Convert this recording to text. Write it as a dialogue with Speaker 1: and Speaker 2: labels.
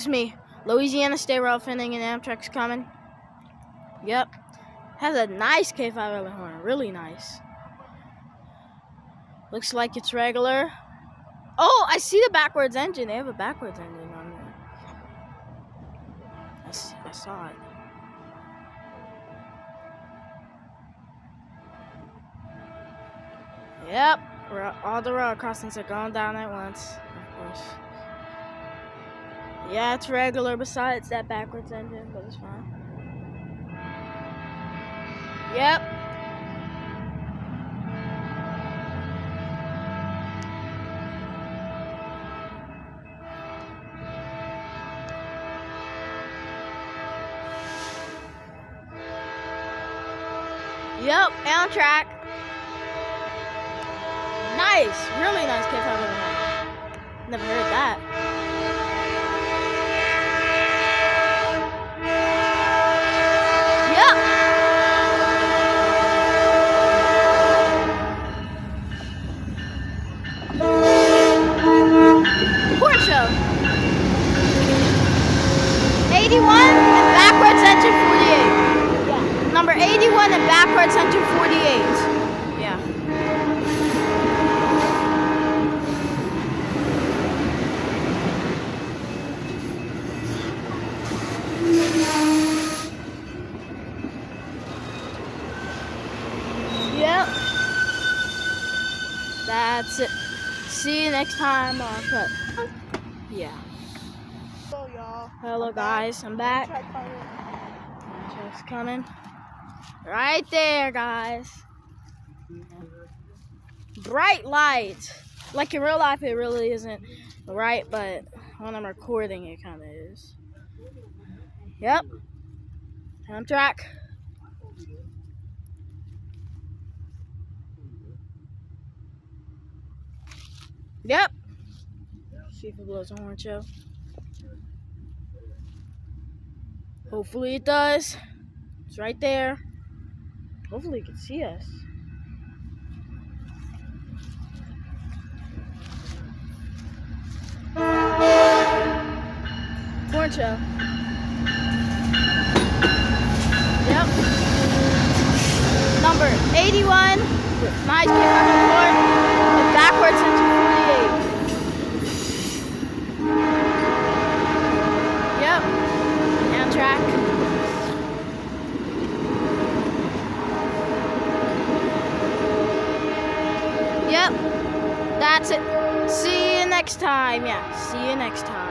Speaker 1: Excuse me. Louisiana State Rail Finning and Amtrak's coming. Yep. Has a nice K5LA horn. Really nice. Looks like it's regular. Oh, I see the backwards engine. They have a backwards engine on there. I saw it. Yep. All the road crossings are going down at once, of course. Yeah, it's regular besides that backwards engine, but it's fine. Yep. Yep, Amtrak. Nice, really nice K5LA. Never heard that. Yep. Horn show. 81 and backwards engine 48. Yeah. Number 81 and backwards engine 48. Yeah. Yep. That's it. See you next time on Cut. Yeah.
Speaker 2: Hello, y'all.
Speaker 1: Hello, guys. I'm back. Amtrak's coming. Right there, guys. Bright lights. Like in real life, it really isn't right, but when I'm recording, it kind of is. Yep. Amtrak. Yep. See if it blows a horn show. Hopefully it does. It's right there. Hopefully you can see us. Horn show. Yep. Number 81. Nice K5LA horn. And backwards into 48. Yep. Amtrak. Yep. That's it. See you next time. Yeah. See you next time.